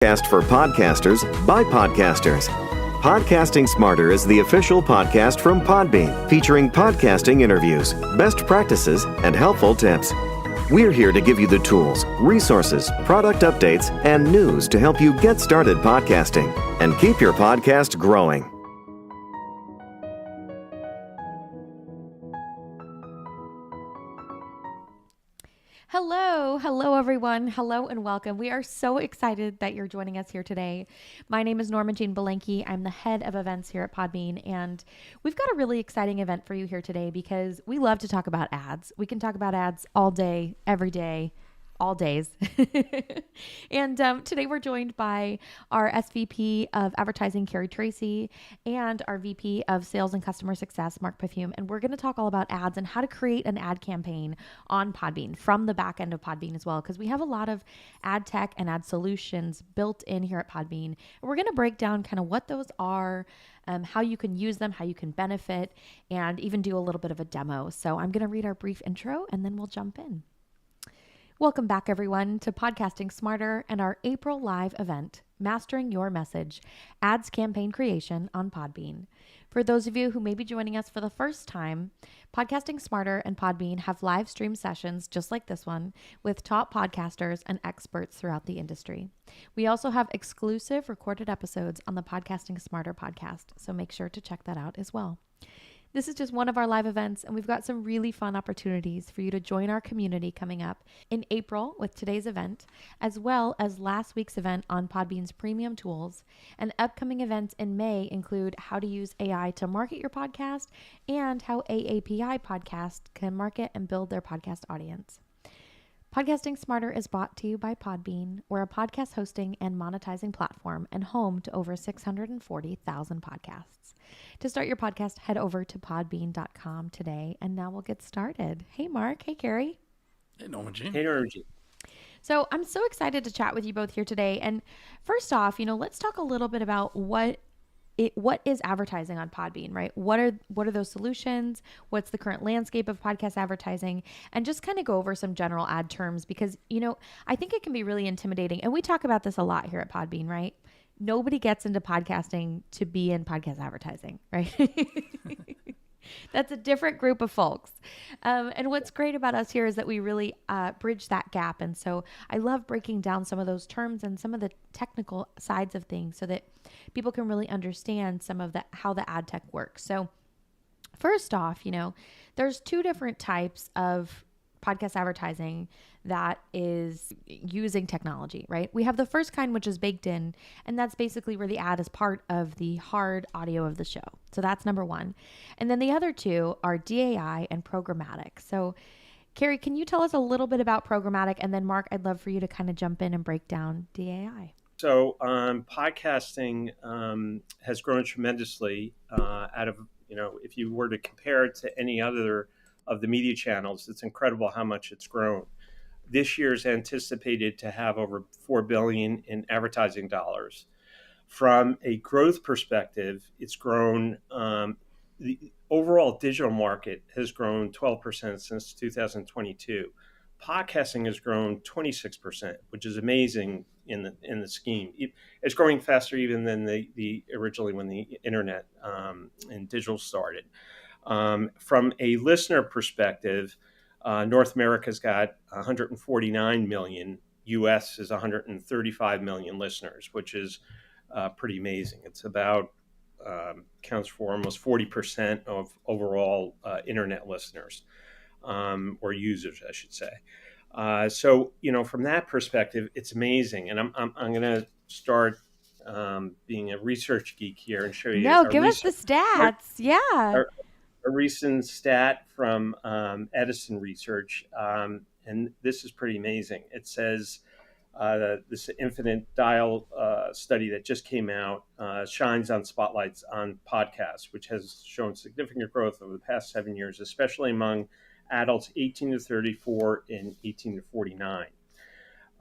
Podcast for podcasters by podcasters. Podcasting Smarter is the official podcast from Podbean, featuring podcasting interviews, best practices, and helpful tips. We're here to give you the tools, resources, product updates, and news to help you get started podcasting and keep your podcast growing. Hello everyone. Hello and welcome. We are so excited that you're joining us here today. My name is Norma Jean Belenke. I'm the head of events here at Podbean, and we've got a really exciting event for you here today because we love to talk about ads. We can talk about ads all day, every day, all days. And today we're joined by our SVP of Advertising, Carrie Tracy, and our VP of Sales and Customer Success, Mark Perfume. And we're going to talk all about ads and how to create an ad campaign on Podbean from the back end of Podbean as well, because we have a lot of ad tech and ad solutions built in here at Podbean. And we're going to break down kind of what those are, how you can use them, how you can benefit, and even do a little bit of a demo. So I'm going to read our brief intro and then we'll jump in. Welcome back, everyone, to Podcasting Smarter and our April live event, Mastering Your Message, Ads Campaign Creation on Podbean. For those of you who may be joining us for the first time, Podcasting Smarter and Podbean have live stream sessions just like this one with top podcasters and experts throughout the industry. We also have exclusive recorded episodes on the Podcasting Smarter podcast, so make sure to check that out as well. This is just one of our live events, and we've got some really fun opportunities for you to join our community coming up in April with today's event, as well as last week's event on Podbean's premium tools. And upcoming events in May include how to use AI to market your podcast and how AAPI Podcast can market and build their podcast audience. Podcasting Smarter is brought to you by Podbean. We're a podcast hosting and monetizing platform and home to over 640,000 podcasts. To start your podcast, head over to podbean.com today, and now we'll get started. Hey, Mark. Hey, Carrie. Hey, Norma Jean. Hey, Norma Jean. So I'm so excited to chat with you both here today. And first off, let's talk a little bit about what is advertising on Podbean, right? What are those solutions? What's the current landscape of podcast advertising? And just kind of go over some general ad terms because, I think it can be really intimidating. And we talk about this a lot here at Podbean, right? Nobody gets into podcasting to be in podcast advertising, right? That's a different group of folks. And what's great about us here is that we really bridge that gap. And so I love breaking down some of those terms and some of the technical sides of things so that people can really understand some of how the ad tech works. So first off, there's two different types of podcast advertising that is using technology, right? We have the first kind, which is baked in, and that's basically where the ad is part of the hard audio of the show. So that's number one. And then the other two are DAI and programmatic. So Carrie, can you tell us a little bit about programmatic? And then Mark, I'd love for you to kind of jump in and break down DAI. So podcasting has grown tremendously if you were to compare it to any other of the media channels, it's incredible how much it's grown. This year is anticipated to have over $4 billion in advertising dollars. From a growth perspective, it's grown. The overall digital market has grown 12% since 2022. Podcasting has grown 26%, which is amazing in the scheme. It's growing faster even than the originally when the internet and digital started. From a listener perspective, North America's got 149 million. US is 135 million listeners, which is pretty amazing. It's about counts for almost 40% of overall internet listeners or users, I should say. So from that perspective, it's amazing. And I'm going to start being a research geek here and show you. No, give us the stats. A recent stat from Edison Research, and this is pretty amazing. It says this infinite dial study that just came out shines on spotlights on podcasts, which has shown significant growth over the past 7 years, especially among adults 18 to 34 and 18 to 49.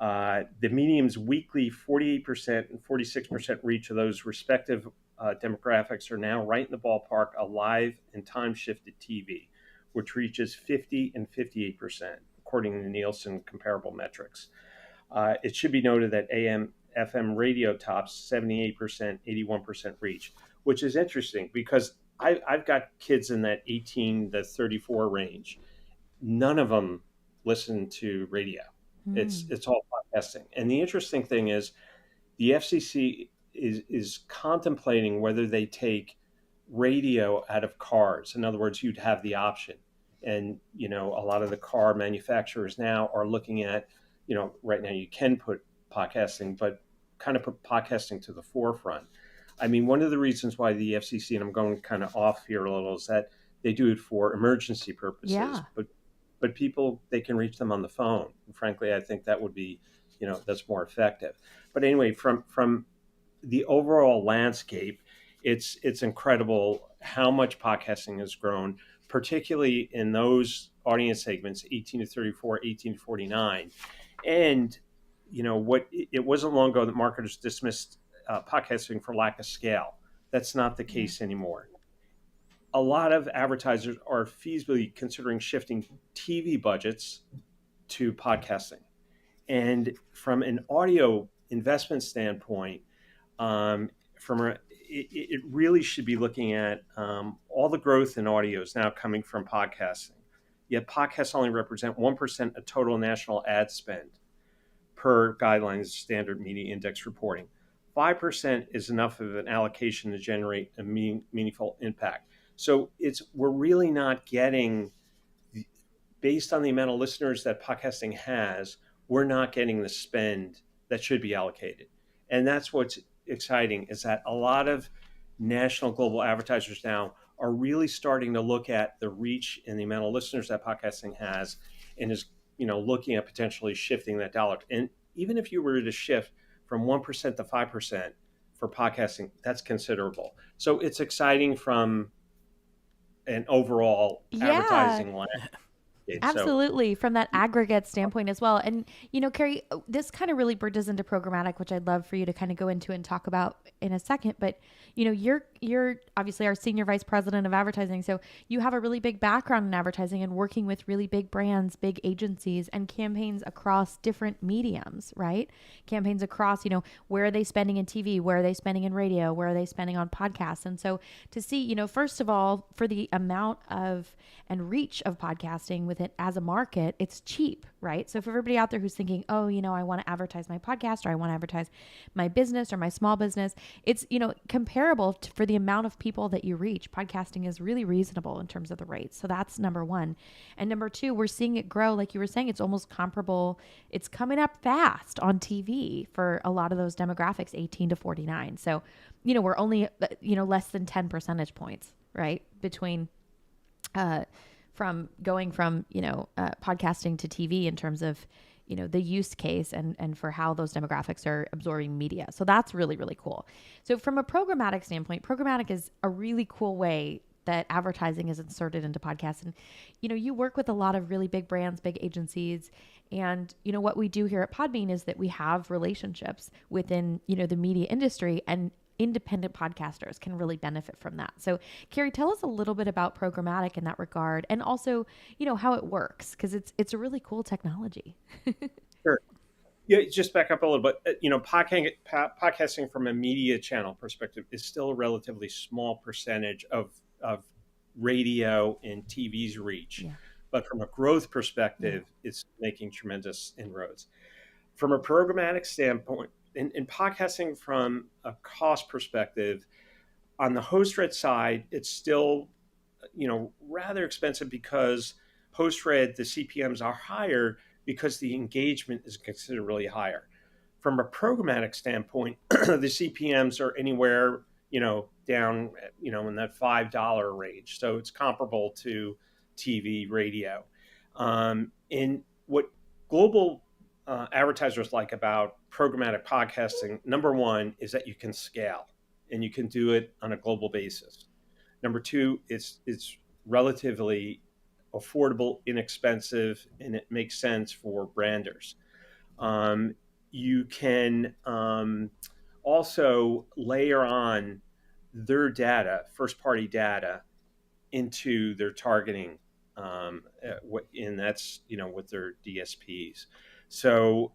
The medium's weekly 48% and 46% reach of those respective demographics are now right in the ballpark of live and time-shifted TV, which reaches 50 and 58%, according to Nielsen comparable metrics. It should be noted that AM FM radio tops 78%, 81% reach, which is interesting because I've got kids in that 18 to 34 range. None of them listen to radio. It's all podcasting. And the interesting thing is the FCC is contemplating whether they take radio out of cars. In other words, you'd have the option. And, a lot of the car manufacturers now are looking at, right now you can put podcasting, but kind of put podcasting to the forefront. I mean, one of the reasons why the FCC, and I'm going kind of off here a little, is that they do it for emergency purposes. Yeah. But people, they can reach them on the phone. And frankly, I think that would be, that's more effective. But anyway, from the overall landscape, it's incredible how much podcasting has grown, particularly in those audience segments, 18 to 34, 18 to 49. And, it wasn't long ago that marketers dismissed podcasting for lack of scale. That's not the case anymore. A lot of advertisers are feasibly considering shifting TV budgets to podcasting. And from an audio investment standpoint, it really should be looking at all the growth in audio is now coming from podcasting. Yet podcasts only represent 1% of total national ad spend per guidelines standard media index reporting. 5% is enough of an allocation to generate a meaningful impact. So we're really not getting, based on the amount of listeners that podcasting has, we're not getting the spend that should be allocated. And that's what's exciting, is that a lot of national global advertisers now are really starting to look at the reach and the amount of listeners that podcasting has, and is, looking at potentially shifting that dollar. And even if you were to shift from 1% to 5% for podcasting, that's considerable. So it's exciting from an overall advertising landscape. Absolutely. From that aggregate standpoint as well. And, Carrie, this kind of really bridges into programmatic, which I'd love for you to kind of go into and talk about in a second. But, you're obviously our senior vice president of advertising. So you have a really big background in advertising and working with really big brands, big agencies, and campaigns across different mediums, right? Campaigns across, where are they spending in TV? Where are they spending in radio? Where are they spending on podcasts? And so to see, first of all, for the amount of and reach of podcasting with it as a market, it's cheap, right? So for everybody out there who's thinking, oh, I want to advertise my podcast, or I want to advertise my business or my small business, it's, comparable for the amount of people that you reach. Podcasting is really reasonable in terms of the rates. So that's number one. And number two, we're seeing it grow. Like you were saying, it's almost comparable. It's coming up fast on TV for a lot of those demographics, 18 to 49. So, we're only, less than 10 percentage points, right? Between from going from, podcasting to TV in terms of, the use case and for how those demographics are absorbing media. So that's really, really cool. So from a programmatic standpoint, programmatic is a really cool way that advertising is inserted into podcasts. And, you work with a lot of really big brands, big agencies. And, what we do here at Podbean is that we have relationships within, the media industry, and independent podcasters can really benefit from that. So Carrie, tell us a little bit about programmatic in that regard, and also, how it works, because it's a really cool technology. Sure. Yeah, just back up a little bit. Podcasting from a media channel perspective is still a relatively small percentage of radio and TV's reach. Yeah. But from a growth perspective, it's making tremendous inroads. From a programmatic standpoint, in podcasting from a cost perspective, on the host-read side, it's still, rather expensive, because post-read, the CPMs are higher because the engagement is considerably higher. From a programmatic standpoint, the CPMs are anywhere, down, in that $5 range. So it's comparable to TV, radio. And what global advertisers like about programmatic podcasting, number one, is that you can scale and you can do it on a global basis. Number two, it's relatively affordable, inexpensive, and it makes sense for branders. You can also layer on their data, first-party data, into their targeting, and that's with their DSPs. So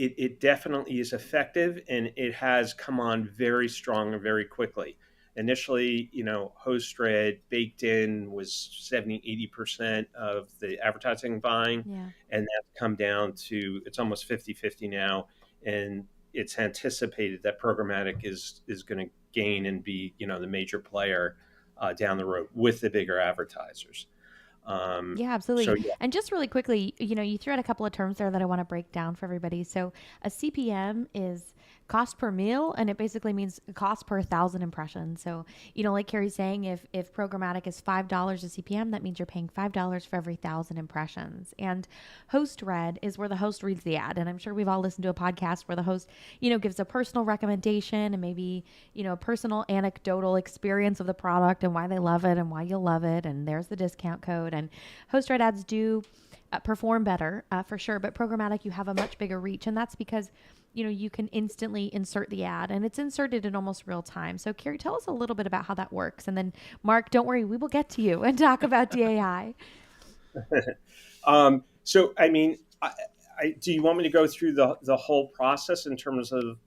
it definitely is effective, and it has come on very strong and very quickly. Initially, host read baked in was 70-80% of the advertising buying, Yeah. and that's come down to it's almost 50-50 now. And it's anticipated that programmatic is going to gain and be the major player down the road with the bigger advertisers. Yeah, So absolutely. yeah, And just really quickly, you threw out a couple of terms there that I want to break down for everybody. So a CPM is cost per meal, and it basically means cost per 1,000 impressions. So, like Carrie's saying, if programmatic is $5 a CPM, that means you're paying $5 for every 1,000 impressions. And host read is where the host reads the ad. And I'm sure we've all listened to a podcast where the host, gives a personal recommendation and maybe, a personal anecdotal experience of the product and why they love it and why you'll love it. And there's the discount code. And host read ads do perform better for sure, but programmatic, you have a much bigger reach. And that's because you can instantly insert the ad, and it's inserted in almost real time. So Carrie, tell us a little bit about how that works. And then Mark, don't worry, we will get to you and talk about DAI. So I mean, do you want me to go through the whole process in terms of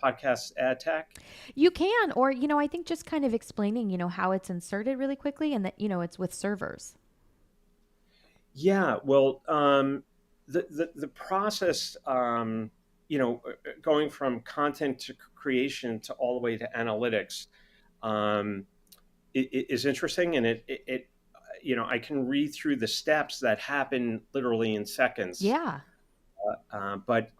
podcast ad tech? You can, or, I think just kind of explaining, how it's inserted really quickly and that, it's with servers. Yeah, well, the process, going from content to creation to all the way to analytics, it is interesting, and it I can read through the steps that happen literally in seconds. Yeah. But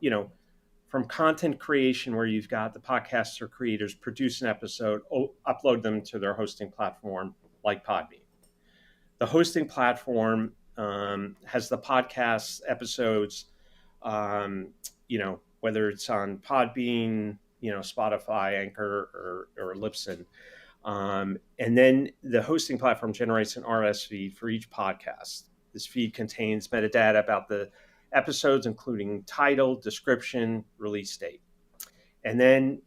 from content creation, where you've got the podcasts or creators produce an episode, upload them to their hosting platform like Podbean. The hosting platform has the podcast episodes, whether it's on Podbean, Spotify, Anchor, or Libsyn. And then the hosting platform generates an RSS feed for each podcast. This feed contains metadata about the episodes, including title, description, release date. And then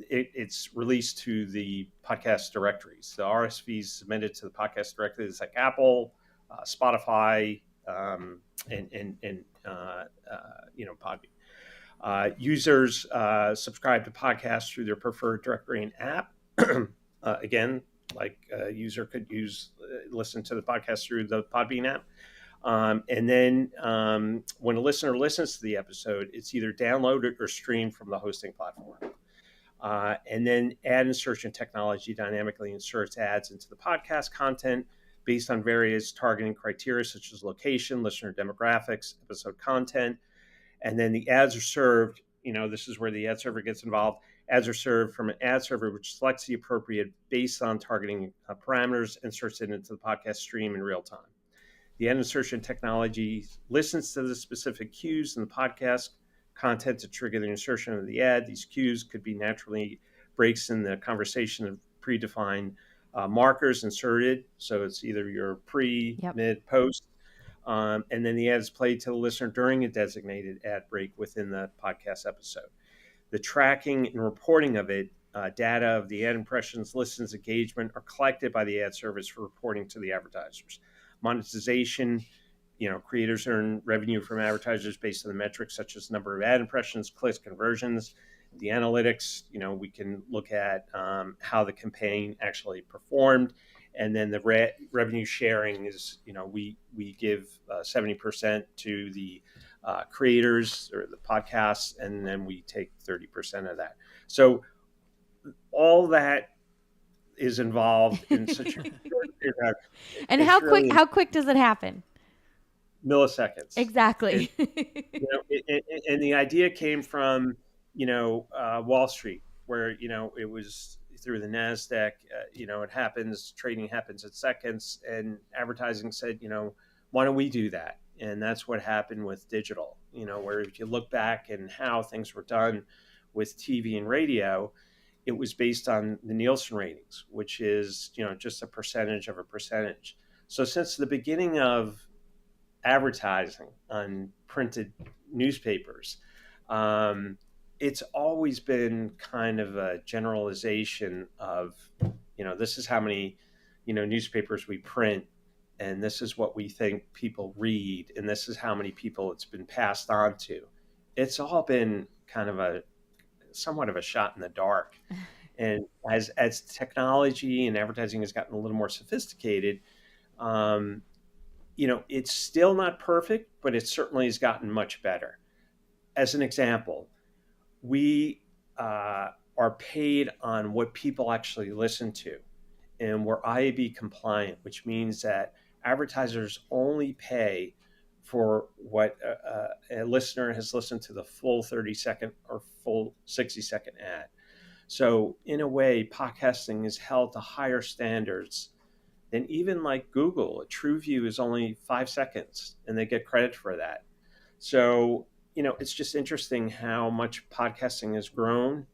it's released to the podcast directories. The RSS feeds submitted to the podcast directories like Apple, Spotify, and Podbean. Users subscribe to podcasts through their preferred directory and app. Again, like a user could listen to the podcast through the Podbean app. And then when a listener listens to the episode, it's either downloaded or streamed from the hosting platform. And then ad insertion technology dynamically inserts ads into the podcast content based on various targeting criteria such as location, listener demographics, episode content. And then the ads are served, this is where the ad server gets involved. Ads are served from an ad server, which selects the appropriate based on targeting parameters, inserts it into the podcast stream in real time. The ad insertion technology listens to the specific cues in the podcast content to trigger the insertion of the ad. These cues could be naturally breaks in the conversation of predefined markers inserted. So it's either your pre, mid, post. And then the ad is played to the listener during a designated ad break within the podcast episode. The tracking and reporting of it, data of the ad impressions, listens, engagement are collected by the ad service for reporting to the advertisers. Monetization, creators earn revenue from advertisers based on the metrics such as number of ad impressions, clicks, conversions. The analytics, we can look at how the campaign actually performed. And then the revenue sharing is, we give 70% to the creators or the podcasts, and then we take 30% of that. So all that is involved in such a short period of time. And how quick does it happen? Milliseconds. Exactly. And the idea came from, Wall Street, where, it was through the NASDAQ, trading happens in seconds, and advertising said, why don't we do that? And that's what happened with digital, where if you look back and how things were done with TV and radio, it was based on the Nielsen ratings, which is, just a percentage of a percentage. So since the beginning of advertising on printed newspapers, it's always been kind of a generalization of, this is how many, newspapers we print, and this is what we think people read, and this is how many people it's been passed on to. it's all been kind of a somewhat of a shot in the dark. And as technology and advertising has gotten a little more sophisticated, um, it's still not perfect, but it certainly has gotten much better. As an example, we are paid on what people actually listen to, and we're IAB compliant, which means that advertisers only pay for what a listener has listened to the full 30-second or full 60-second ad. So in a way, podcasting is held to higher standards than even like Google. A true view is only 5 seconds, and they get credit for that. So, it's just interesting how much podcasting has grown,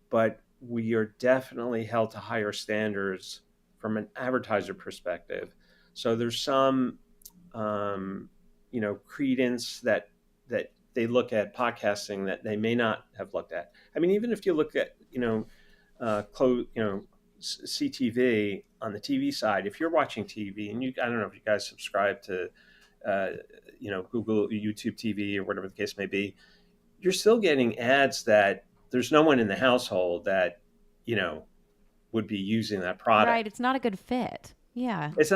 but we are definitely held to higher standards from an advertiser perspective. So there's some, credence that they look at podcasting that they may not have looked at. I mean, even if you look at, CTV on the TV side, if you're watching TV and I don't know if you guys subscribe to, uh, Google, YouTube TV, or whatever the case may be, you're still getting ads that there's no one in the household that, would be using that Right. product. It's not a good fit. Yeah. It's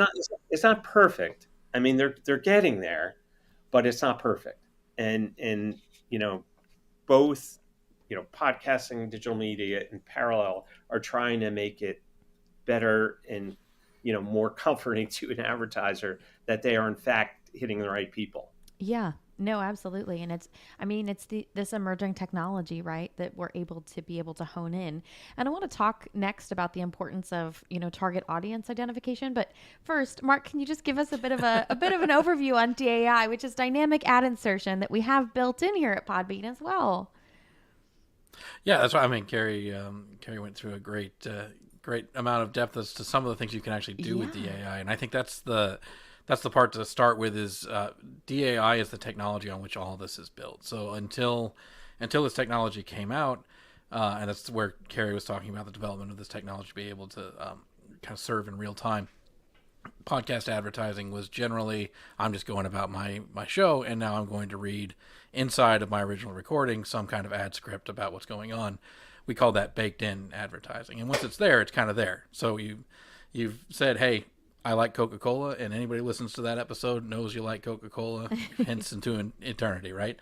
not perfect. I mean, they're getting there, but it's not perfect. And both, podcasting and digital media in parallel are trying to make it better and, more comforting to an advertiser that they are in fact hitting the right people. Yeah. No, absolutely. And it's this emerging technology, right, that we're able to hone in. And I want to talk next about the importance of, target audience identification. But first, Mark, can you just give us a bit of an overview on DAI, which is dynamic ad insertion that we have built in here at Podbean as well? Yeah, that's right. I mean, Carrie went through a great amount of depth as to some of the things you can actually do with Yeah. DAI, and I think that's the part to start with. Is DAI is the technology on which all this is built. So until this technology came out, and that's where Carrie was talking about the development of this technology to be able to kind of serve in real time. Podcast advertising was generally, I'm just going about my show, and now I'm going to read inside of my original recording some kind of ad script about what's going on. We call that baked in advertising, and once it's there, it's kind of there. So you've said, hey, I like Coca-Cola, and anybody who listens to that episode knows you like Coca-Cola, hence into an eternity, right?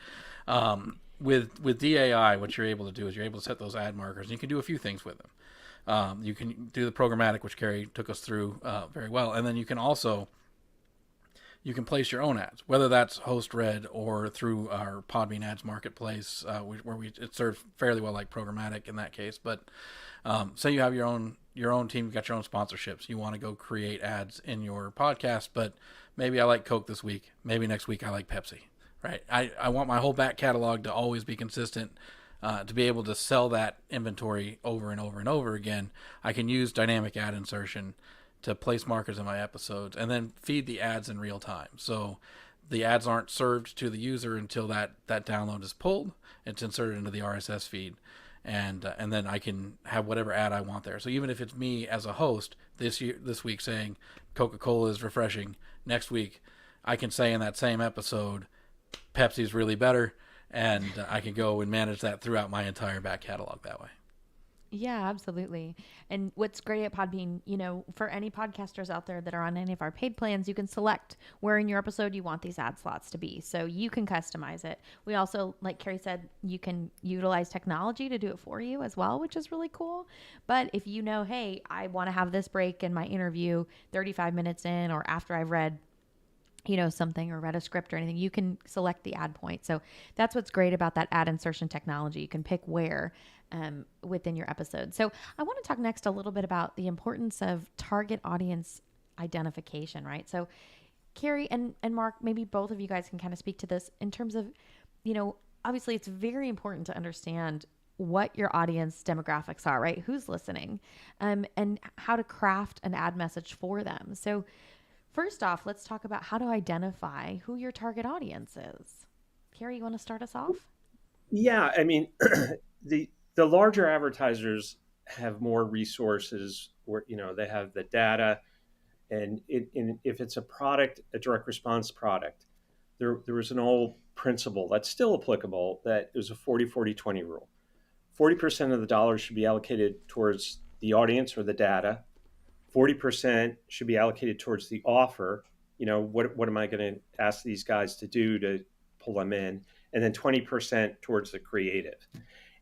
With DAI, what you're able to do is you're able to set those ad markers, and you can do a few things with them. You can do the programmatic, which Carrie took us through very well, and then you can place your own ads, whether that's host read or through our Podbean Ads Marketplace, it serves fairly well like programmatic in that case. But say you have your own team, you've got your own sponsorships, you want to go create ads in your podcast, but maybe I like Coke this week, maybe next week I like Pepsi, right? I want my whole back catalog to always be consistent. To be able to sell that inventory over and over and over again, I can use dynamic ad insertion to place markers in my episodes and then feed the ads in real time. So the ads aren't served to the user until that download is pulled. It's inserted into the RSS feed, and then I can have whatever ad I want there. So even if it's me as a host this week saying Coca-Cola is refreshing, next week I can say in that same episode Pepsi's really better. And I can go and manage that throughout my entire back catalog that way. Yeah, absolutely. And what's great at Podbean, for any podcasters out there that are on any of our paid plans, you can select where in your episode you want these ad slots to be. So you can customize it. We also, like Carrie said, you can utilize technology to do it for you as well, which is really cool. But if hey, I want to have this break in my interview 35 minutes in or after I've read something or read a script or anything, you can select the ad point. So that's what's great about that ad insertion technology. You can pick where within your episode. So I want to talk next a little bit about the importance of target audience identification, right? So Carrie and Mark, maybe both of you guys can kind of speak to this in terms of, obviously it's very important to understand what your audience demographics are, right? Who's listening, and how to craft an ad message for them. So first off, let's talk about how to identify who your target audience is. Carrie, you want to start us off? Yeah, I mean, the larger advertisers have more resources where they have the data, and if it's a product, a direct response product, there was an old principle that's still applicable, that it was a 40-40-20 rule. 40% of the dollars should be allocated towards the audience or the data. 40% should be allocated towards the offer. What am I going to ask these guys to do to pull them in? And then 20% towards the creative.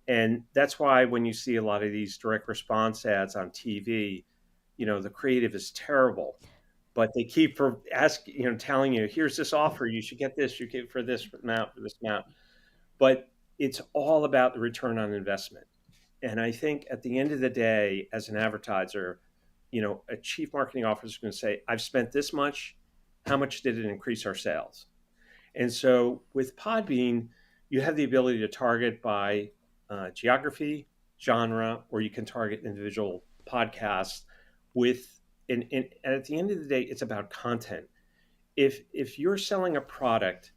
And that's why when you see a lot of these direct response ads on TV, the creative is terrible, but they keep telling you, here's this offer, you should get this, you get for this amount, for this amount. But it's all about the return on investment. And I think at the end of the day, as an advertiser, a chief marketing officer is going to say, I've spent this much. How much did it increase our sales? And so with Podbean, you have the ability to target by geography, genre, or you can target individual podcasts and at the end of the day, it's about content. If you're selling a product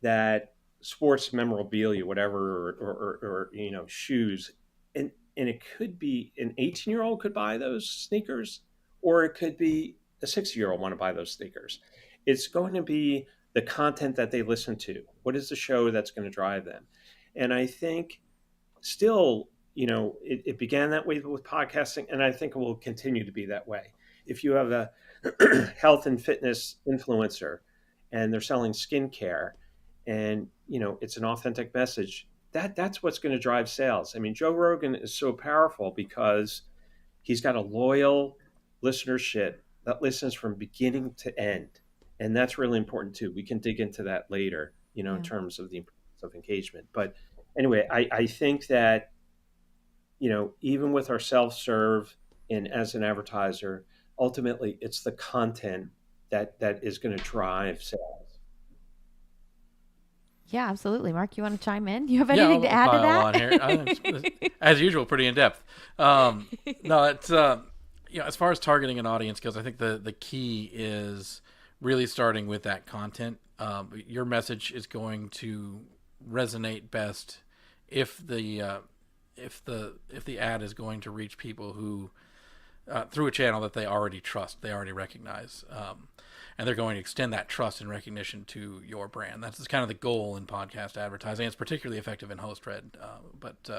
that sports memorabilia, whatever, or shoes, and it could be an 18-year-old could buy those sneakers, or it could be a 60-year-old want to buy those sneakers. It's going to be the content that they listen to. What is the show that's going to drive them? And I think still, it began that way with podcasting, and I think it will continue to be that way. If you have a health and fitness influencer and they're selling skincare, and it's an authentic message, that's what's going to drive sales. I mean, Joe Rogan is so powerful because he's got a loyal listenership that listens from beginning to end, and that's really important too. We can dig into that later, in terms of the importance of engagement. But anyway, I think that even with our self-serve and as an advertiser, ultimately it's the content that is going to drive sales. Yeah, absolutely. Mark, you want to chime in? You have anything to add to that? Here. As usual, pretty in depth. No, it's as far as targeting an audience goes, I think the key is really starting with that content. Your message is going to resonate best if the ad is going to reach people who through a channel that they already trust, they already recognize. And they're going to extend that trust and recognition to your brand. That's kind of the goal in podcast advertising. It's particularly effective in host-read. But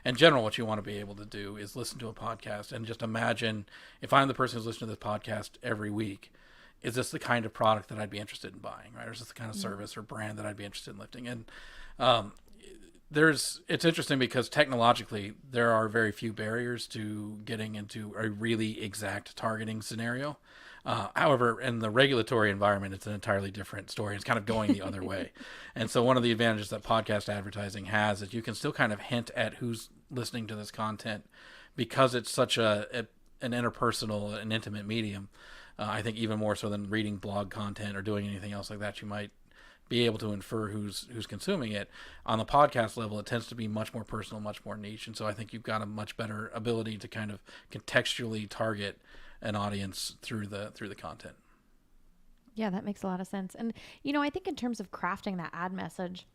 in general, what you want to be able to do is listen to a podcast and just imagine, if I'm the person who's listening to this podcast every week, is this the kind of product that I'd be interested in buying, right? Or is this the kind of service or brand that I'd be interested in lifting? And it's interesting because technologically there are very few barriers to getting into a really exact targeting scenario. However, in the regulatory environment, it's an entirely different story. It's kind of going the other way. And so one of the advantages that podcast advertising has is you can still kind of hint at who's listening to this content because it's such an interpersonal and intimate medium. I think even more so than reading blog content or doing anything else like that, you might be able to infer who's consuming it. On the podcast level, it tends to be much more personal, much more niche. And so I think you've got a much better ability to kind of contextually target an audience through the content. Yeah, that makes a lot of sense. And I think in terms of crafting that ad message,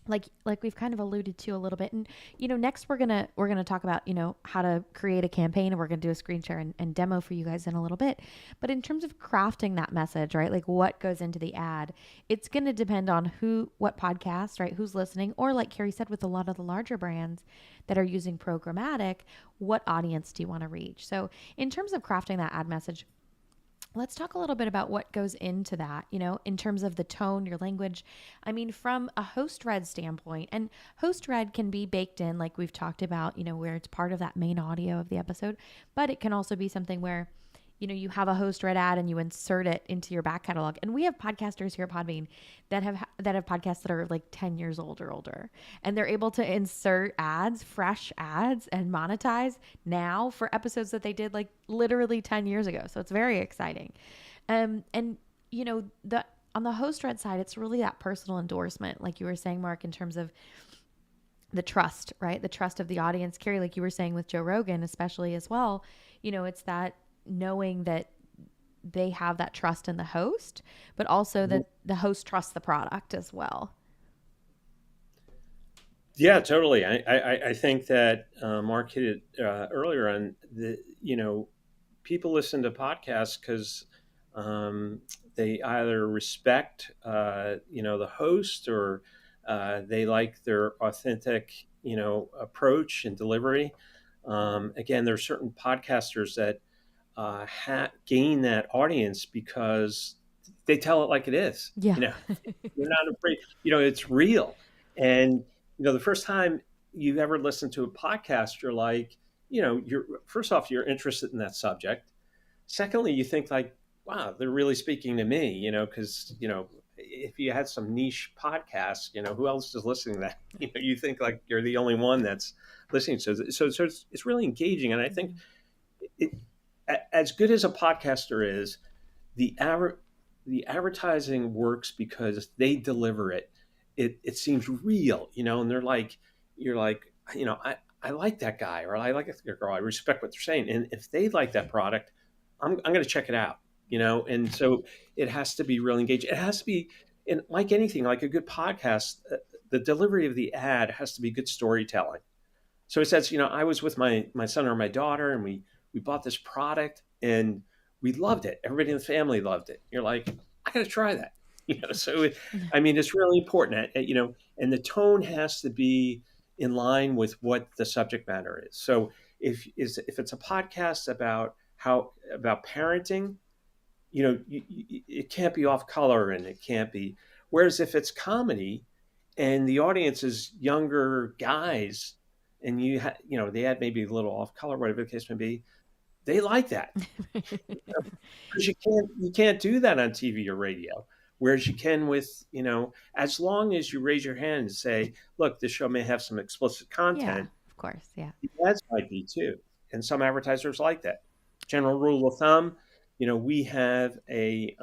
like we've kind of alluded to a little bit, and next we're gonna talk about how to create a campaign, and we're gonna do a screen share and demo for you guys in a little bit. But in terms of crafting that message, right, like what goes into the ad, it's gonna depend on what podcast, right, who's listening, or like Carrie said, with a lot of the larger brands that are using programmatic, what audience do you want to reach? So in terms of crafting that ad message, let's talk a little bit about what goes into that, in terms of the tone, your language. I mean, from a host read standpoint, and host read can be baked in, like we've talked about, where it's part of that main audio of the episode, but it can also be something where, you have a host read ad and you insert it into your back catalog. And we have podcasters here at Podbean that have podcasts that are like 10 years old or older, and they're able to insert ads, fresh ads, and monetize now for episodes that they did like literally 10 years ago. So it's very exciting. And on the host read side, it's really that personal endorsement, like you were saying, Mark, in terms of the trust, right? The trust of the audience. Carrie, like you were saying with Joe Rogan, especially as well, it's that knowing that they have that trust in the host, but also that the host trusts the product as well. Yeah, totally. I think that Mark hit it earlier on. People listen to podcasts because they either respect, the host, or they like their authentic, approach and delivery. Again, there are certain podcasters that gain that audience because they tell it like it is. Yeah. They're not afraid. It's real. And the first time you ever listen to a podcast, you're like, you're first off, you're interested in that subject. Secondly, you think like, wow, they're really speaking to me. Because if you had some niche podcast, who else is listening to that? You think like you're the only one that's listening. So it's really engaging, and I think it, as good as a podcaster is, the the advertising works because they deliver it. It seems real, and they're like, you're like, I like that guy, or I like that girl. I respect what they're saying, and if they like that product, I'm going to check it out, And so it has to be really engaging. It has to be, and like anything, like a good podcast, the delivery of the ad has to be good storytelling. So it says, I was with my son or my daughter, and we bought this product, and we loved it. Everybody in the family loved it. You're like, I got to try that. So it's really important, and the tone has to be in line with what the subject matter is. So if it's a podcast about parenting, it can't be off color, and it can't be. Whereas if it's comedy, and the audience is younger guys, and the ad may be a little off color, whatever the case may be, they like that. Because you can't do that on TV or radio. Whereas you can with, as long as you raise your hand and say, look, this show may have some explicit content. Yeah, of course. Yeah. The ads might be too. And some advertisers like that. General rule of thumb, we have we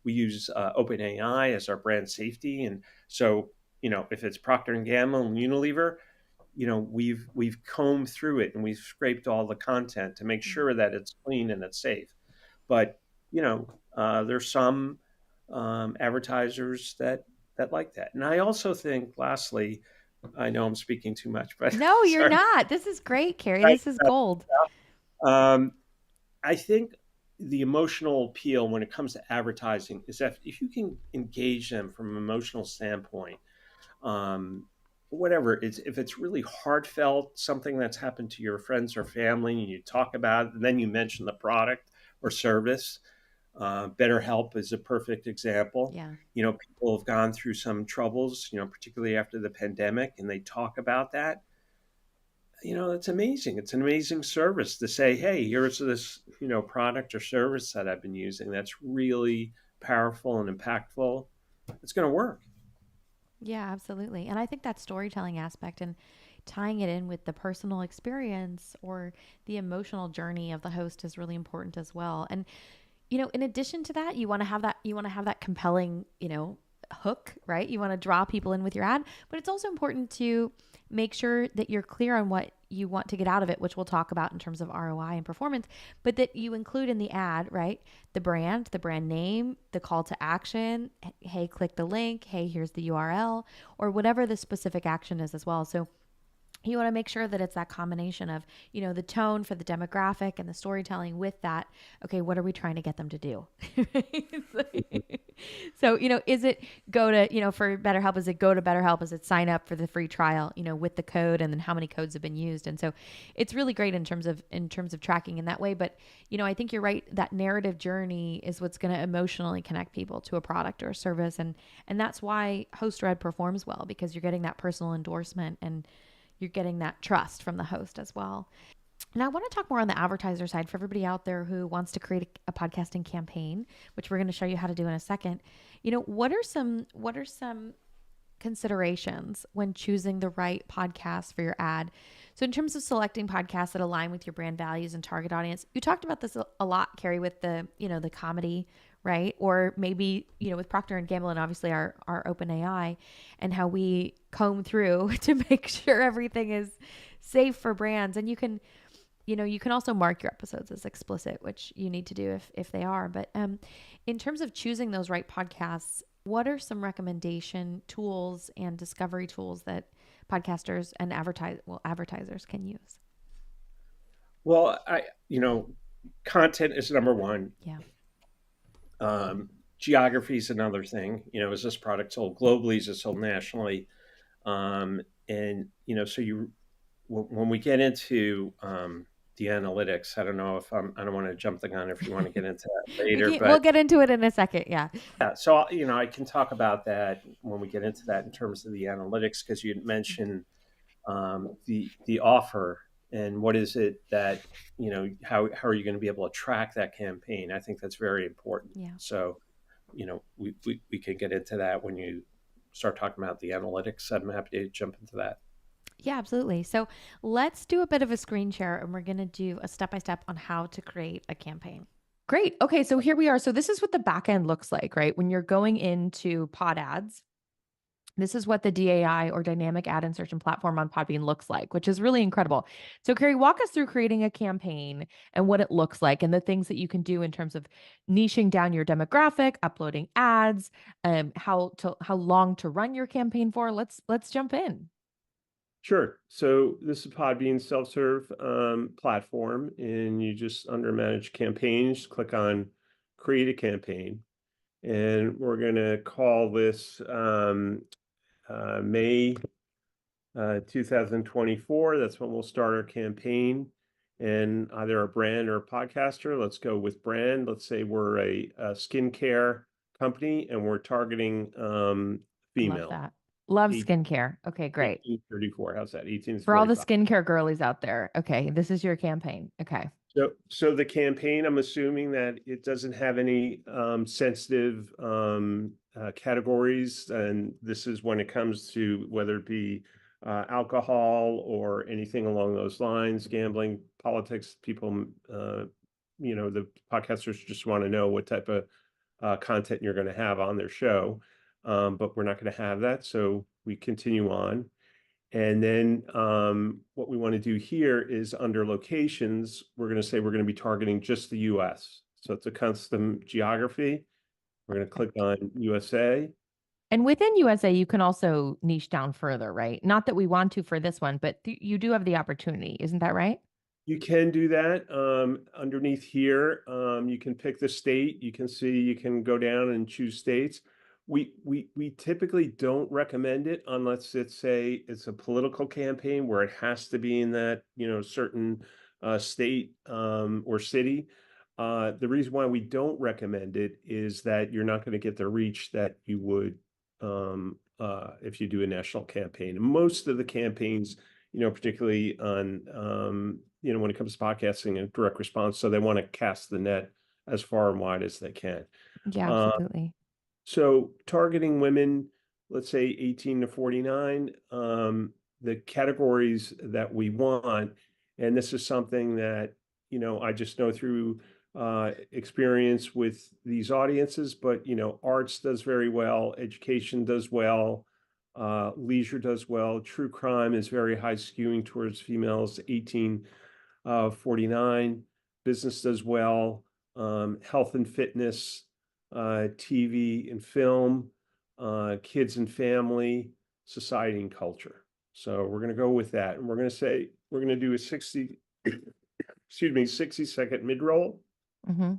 use OpenAI as our brand safety. And so, if it's Procter & Gamble and Unilever, we've combed through it, and we've scraped all the content to make sure that it's clean and it's safe. But, there's some advertisers that like that. And I also think, lastly, I know I'm speaking too much, but no, you're not. This is great, Carrie. This is gold. I think the emotional appeal when it comes to advertising is that if you can engage them from an emotional standpoint, whatever, if it's really heartfelt, something that's happened to your friends or family, and you talk about it, and then you mention the product or service. BetterHelp is a perfect example. Yeah. People have gone through some troubles, particularly after the pandemic, and they talk about that. It's amazing. It's an amazing service to say, hey, here's this, product or service that I've been using that's really powerful and impactful. It's going to work. Yeah, absolutely. And I think that storytelling aspect and tying it in with the personal experience or the emotional journey of the host is really important as well. And in addition to that, you want to have that compelling, hook, right? You want to draw people in with your ad, but it's also important to make sure that you're clear on what you want to get out of it, which we'll talk about in terms of ROI and performance, but that you include in the ad, right? The brand name, the call to action. Hey, click the link. Hey, here's the URL, or whatever the specific action is as well. So you want to make sure that it's that combination of, the tone for the demographic and the storytelling with that. Okay, what are we trying to get them to do? So, is it go to, for BetterHelp, is it go to BetterHelp? Is it sign up for the free trial, with the code, and then how many codes have been used? And so it's really great in terms of tracking in that way. But, I think you're right. That narrative journey is what's going to emotionally connect people to a product or a service. And that's why Host Red performs well, because you're getting that personal endorsement and you're getting that trust from the host as well. Now, I want to talk more on the advertiser side for everybody out there who wants to create a podcasting campaign, which we're going to show you how to do in a second. What are some considerations when choosing the right podcast for your ad? So in terms of selecting podcasts that align with your brand values and target audience, you talked about this a lot, Carrie, with the, the comedy, right? Or maybe, with Procter & Gamble and obviously our OpenAI, and how we comb through to make sure everything is safe for brands. And you can also mark your episodes as explicit, which you need to do if they are. But in terms of choosing those right podcasts, what are some recommendation tools and discovery tools that podcasters and advertisers can use? Well, content is number one. Yeah. Geography is another thing. Is this product sold globally? Is it sold nationally? And so when we get into the analytics, I don't know if I don't want to jump the gun if you want to get into that later, We'll but get into it in a second. Yeah. yeah, so I can talk about that when we get into that in terms of the analytics, because you mentioned the offer and what is it that how are you going to be able to track that campaign? I think that's very important. Yeah. So we can get into that when you start talking about the analytics. I'm happy to jump into that. Yeah, absolutely. So let's do a bit of a screen share and we're going to do a step by step on how to create a campaign. Great. Okay. So here we are. So this is what the back end looks like, right? When you're going into pod ads, this is what the DAI or dynamic ad insertion platform on Podbean looks like, which is really incredible. So Carrie, walk us through creating a campaign and what it looks like and the things that you can do in terms of niching down your demographic, uploading ads, how long to run your campaign for. Let's jump in. Sure. So this is Podbean's self-serve platform, and you just under manage campaigns, click on create a campaign, and we're going to call this May 2024. That's when we'll start our campaign. And either a brand or a podcaster. Let's go with brand. Let's say we're a skincare company and we're targeting female. Love that. Love 18 skincare. Okay, great. 18-34. How's that? 18 to For all the 45. skincare girlies out there. Okay, this is your campaign. Okay. So the campaign, I'm assuming that it doesn't have any sensitive categories, and this is when it comes to whether it be alcohol or anything along those lines, gambling, politics. People, the podcasters just want to know what type of content you're going to have on their show, but we're not going to have that, so we continue on. And then what we want to do here is under locations, we're going to say we're going to be targeting just the US. So it's a custom geography. We're going to click on USA. And within USA, you can also niche down further, right? Not that we want to for this one, but you do have the opportunity. Isn't that right? You can do that. Underneath here, you can pick the state. You can see, you can go down and choose states. We typically don't recommend it unless it's a political campaign where it has to be in that certain state or city. The reason why we don't recommend it is that you're not going to get the reach that you would if you do a national campaign. And most of the campaigns, particularly on when it comes to podcasting and direct response, so they want to cast the net as far and wide as they can. Yeah, absolutely. So targeting women, let's say 18 to 49, the categories that we want, and this is something that, I just know through experience with these audiences, but, arts does very well, education does well, leisure does well, true crime is very high skewing towards females, 18, 49, business does well, health and fitness, TV and film, kids and family, society and culture. So we're going to go with that. And we're going to say, we're going to do a 60-second mid-roll. Mm-hmm.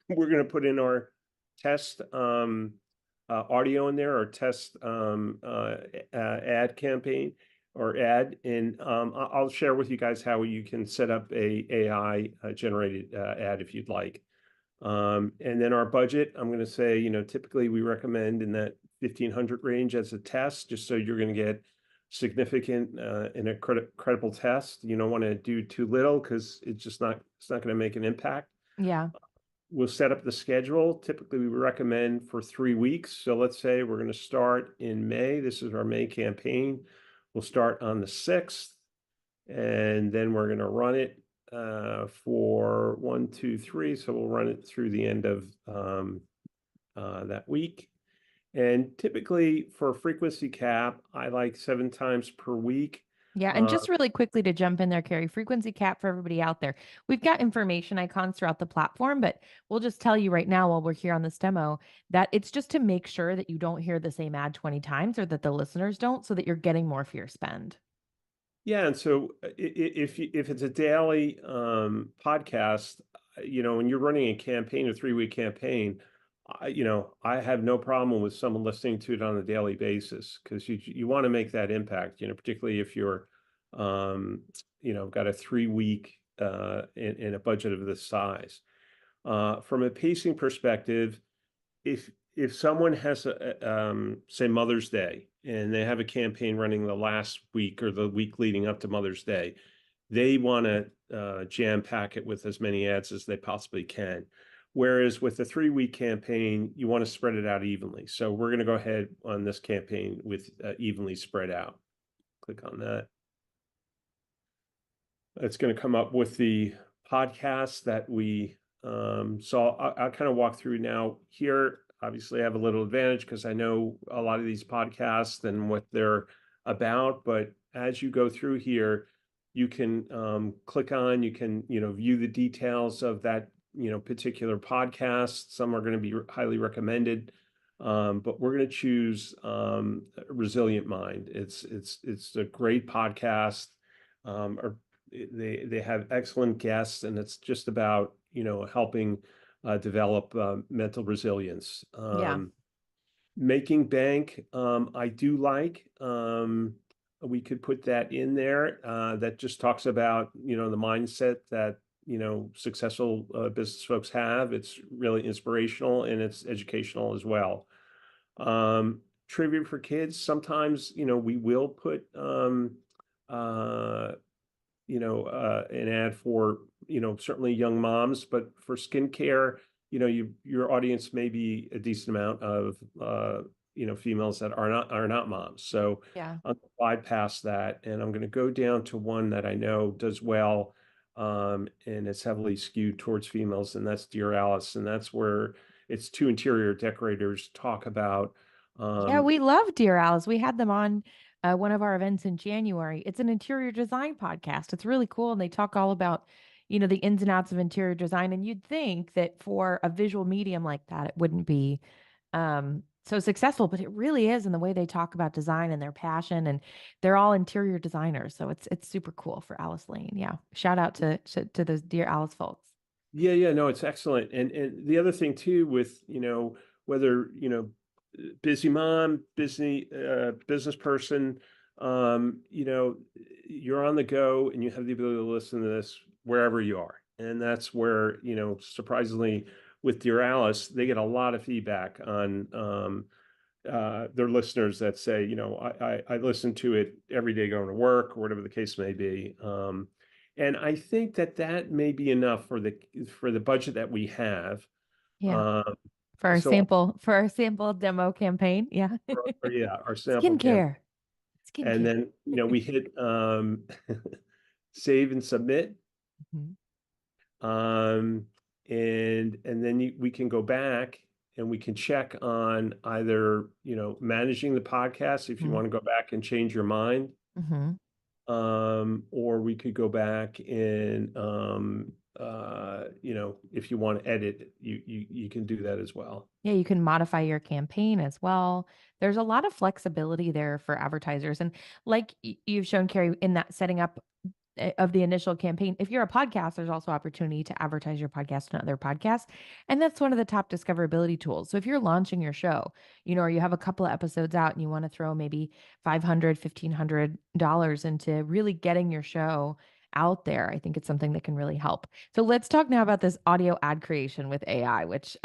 We're going to put in our test audio in there, or test ad campaign or ad. And I'll share with you guys how you can set up a AI generated ad if you'd like. And then our budget, I'm going to say, typically we recommend in that 1,500 range as a test, just so you're going to get significant in a credible test. You don't want to do too little because it's not going to make an impact. Yeah. We'll set up the schedule. Typically we recommend for 3 weeks. So let's say we're going to start in May. This is our May campaign. We'll start on the 6th, and then we're going to run it for 1, 2, 3. So we'll run it through the end of that week. And typically for a frequency cap, I like 7 times per week. Yeah. And just really quickly to jump in there, Carrie, frequency cap for everybody out there. We've got information icons throughout the platform, but we'll just tell you right now while we're here on this demo that it's just to make sure that you don't hear the same ad 20 times, or that the listeners don't, so that you're getting more for your spend. Yeah, and so if it's a daily podcast, when you're running a campaign, a 3-week campaign, I have no problem with someone listening to it on a daily basis, because you want to make that impact, particularly if you're, got a 3-week in a budget of this size. From a pacing perspective, if someone has say Mother's Day, and they have a campaign running the last week or the week leading up to Mother's Day, they want to jam pack it with as many ads as they possibly can. Whereas with the 3-week campaign, you want to spread it out evenly. So we're going to go ahead on this campaign with evenly spread out. Click on that. It's going to come up with the podcast that we saw. I'll kind of walk through now here. Obviously, I have a little advantage because I know a lot of these podcasts and what they're about. But as you go through here, you can click on, you can view the details of that particular podcast. Some are going to be highly recommended, but we're going to choose Resilient Mind. It's a great podcast. Or they have excellent guests, and it's just about helping develop mental resilience. Making Bank, I do like. We could put that in there. That just talks about the mindset that successful business folks have. It's really inspirational, and it's educational as well. Trivia for Kids, sometimes we will put an ad for certainly young moms, but for skincare, your audience may be a decent amount of females that are not moms. So I'm going to bypass that, and I'm going to go down to one that I know does well, and it's heavily skewed towards females, and that's Dear Alice, and that's where it's 2 interior decorators talk about. Yeah, we love Dear Alice. We had them on one of our events in January. It's an interior design podcast. It's really cool, and they talk all about the ins and outs of interior design. And you'd think that for a visual medium like that, it wouldn't be so successful, but it really is in the way they talk about design and their passion, and they're all interior designers. So it's super cool for Alice Lane. Yeah. Shout out to those Dear Alice folks. Yeah, no, it's excellent. And the other thing too, with, whether, busy mom, business person, you're on the go, and you have the ability to listen to this wherever you are. And that's where, surprisingly, with Dear Alice, they get a lot of feedback on their listeners that say, I listen to it every day going to work, or whatever the case may be. And I think that may be enough for the budget that we have. Yeah. For our sample demo campaign. Yeah. Our sample Skincare. And then, we hit save and submit. And then we can go back, and we can check on either, managing the podcast if you want to go back and change your mind. Or we could go back and, if you want to edit, you can do that as well. Yeah, you can modify your campaign as well. There's a lot of flexibility there for advertisers. And like you've shown, Carrie, in that setting up of the initial campaign, if you're a podcast, there's also opportunity to advertise your podcast on other podcasts. And that's one of the top discoverability tools. So if you're launching your show, or you have a couple of episodes out and you want to throw maybe $500, $1,500 into really getting your show out there, I think it's something that can really help. So let's talk now about this audio ad creation with AI, which,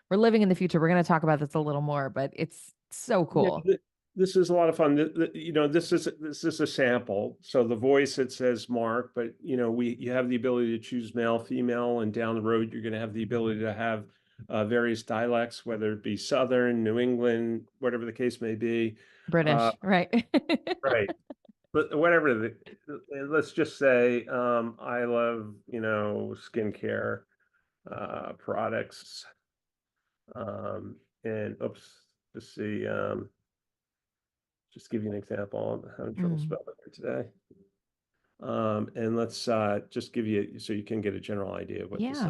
we're living in the future. We're going to talk about this a little more, but it's so cool. Yeah, this is a lot of fun. This is a sample. So the voice, it says Mark, but you have the ability to choose male, female, and down the road you're going to have the ability to have various dialects, whether it be Southern, New England, whatever the case may be. British, right? Right. But whatever. Let's just say I love skincare products. And just see. Just give you an example. I'm having trouble spelling it today. And let's just give you, so you can get a general idea of what this is.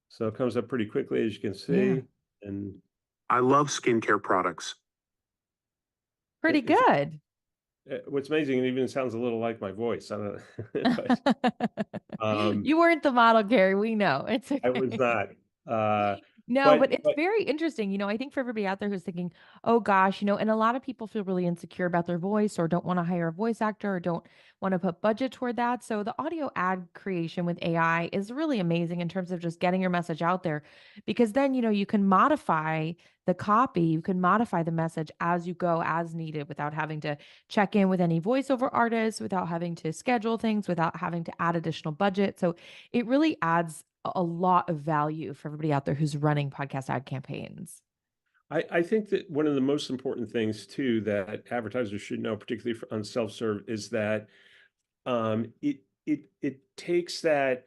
So it comes up pretty quickly, as you can see. And I love skincare products. Pretty good. what's amazing, it even sounds a little like my voice. I don't know. But, um, You weren't the model, Gary. We know. It's I was okay. not. Uh, No, but but it's very interesting. I think for everybody out there who's thinking, oh gosh, and a lot of people feel really insecure about their voice or don't want to hire a voice actor or don't want to put budget toward that. So the audio ad creation with AI is really amazing in terms of just getting your message out there because then, you can modify the copy, you can modify the message as you go as needed without having to check in with any voiceover artists, without having to schedule things, without having to add additional budget. So it really adds a lot of value for everybody out there who's running podcast ad campaigns. I think that one of the most important things too that advertisers should know, particularly on self-serve, is that it takes that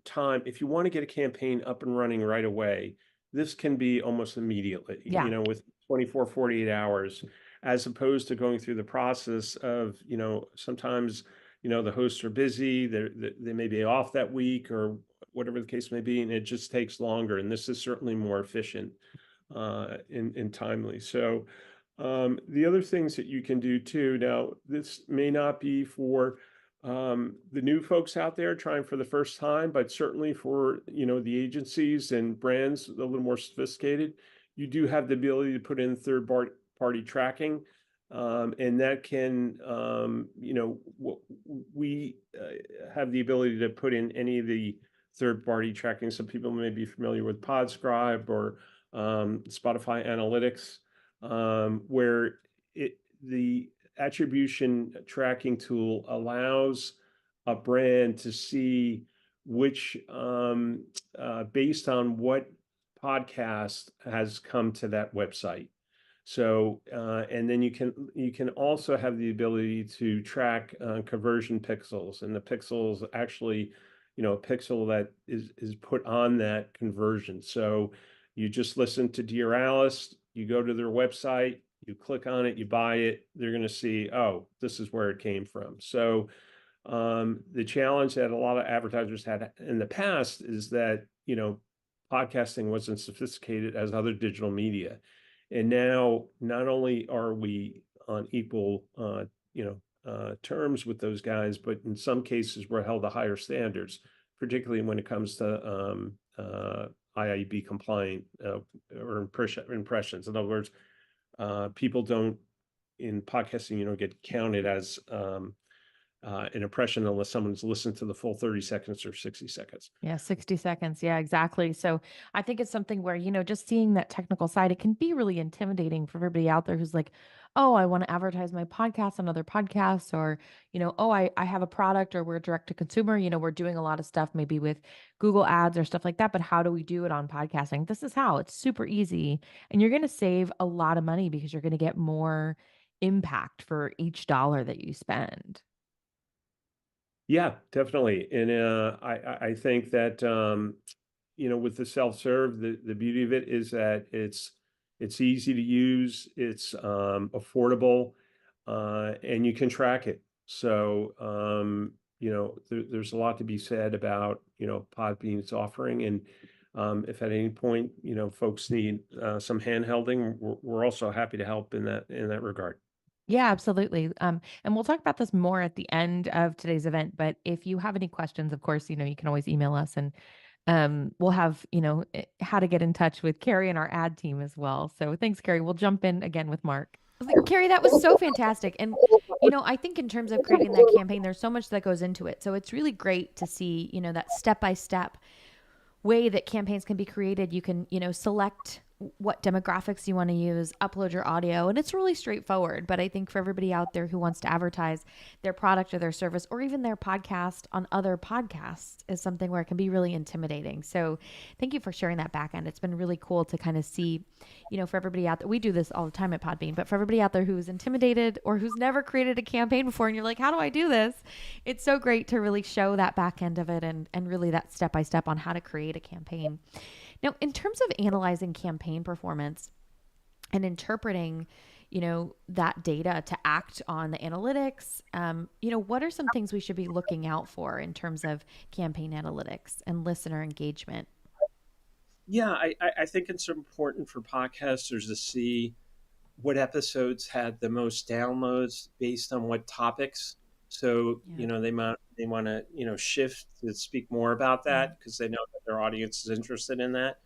time. If you want to get a campaign up and running right away, this can be almost immediately, Yeah. with 24, 48 hours, as opposed to going through the process of, sometimes, the hosts are busy, they may be off that week or whatever the case may be, and it just takes longer. And this is certainly more efficient and timely. So the other things that you can do too, now this may not be for the new folks out there trying for the first time, but certainly for, the agencies and brands a little more sophisticated, you do have the ability to put in third party tracking. And that can, we have the ability to put in any of the third party tracking. Some people may be familiar with Podscribe or Spotify Analytics, where the attribution tracking tool allows a brand to see which, based on what podcast has come to that website. So, and then you can also have the ability to track conversion pixels, and the pixels actually, a pixel that is put on that conversion. So you just listen to Dear Alice, you go to their website, you click on it, you buy it, they're going to see, oh, this is where it came from. So the challenge that a lot of advertisers had in the past is that, podcasting wasn't sophisticated as other digital media. And now not only are we on equal, terms with those guys, but in some cases we're held to higher standards, particularly when it comes to IIB compliant or impressions. In other words, people don't in podcasting, get counted as an impression unless someone's listened to the full 30 seconds or 60 seconds. Yeah, 60 seconds. Yeah, exactly. So I think it's something where, just seeing that technical side, it can be really intimidating for everybody out there who's like, oh, I want to advertise my podcast on other podcasts, or, oh, I have a product, or we're direct to consumer, we're doing a lot of stuff maybe with Google ads or stuff like that. But how do we do it on podcasting? This is how. It's super easy. And you're going to save a lot of money because you're going to get more impact for each dollar that you spend. Yeah, definitely. And I think that with the self-serve, the beauty of it is that it's easy to use, it's affordable, and you can track it. So there's a lot to be said about Podbean's offering, and if at any point folks need some handholding, we're also happy to help in that regard. Yeah, absolutely. And we'll talk about this more at the end of today's event. But if you have any questions, of course, you can always email us, and we'll have, how to get in touch with Carrie and our ad team as well. So thanks, Carrie. We'll jump in again with Mark. Carrie, that was so fantastic. And, I think in terms of creating that campaign, there's so much that goes into it. So it's really great to see, that step-by-step way that campaigns can be created. You can, select what demographics you want to use, upload your audio, and it's really straightforward. But I think for everybody out there who wants to advertise their product or their service or even their podcast on other podcasts is something where it can be really intimidating. So thank you for sharing that back end. It's been really cool to kind of see, for everybody out there, we do this all the time at Podbean, but for everybody out there who's intimidated or who's never created a campaign before and you're like, how do I do this? It's so great to really show that back end of it and really that step-by-step on how to create a campaign. Now, in terms of analyzing campaign performance and interpreting, that data to act on the analytics, what are some things we should be looking out for in terms of campaign analytics and listener engagement? Yeah, I think it's important for podcasters to see what episodes had the most downloads based on what topics. So, Yeah. they want to, shift to speak more about Mm. that because they know that their audience is interested in that.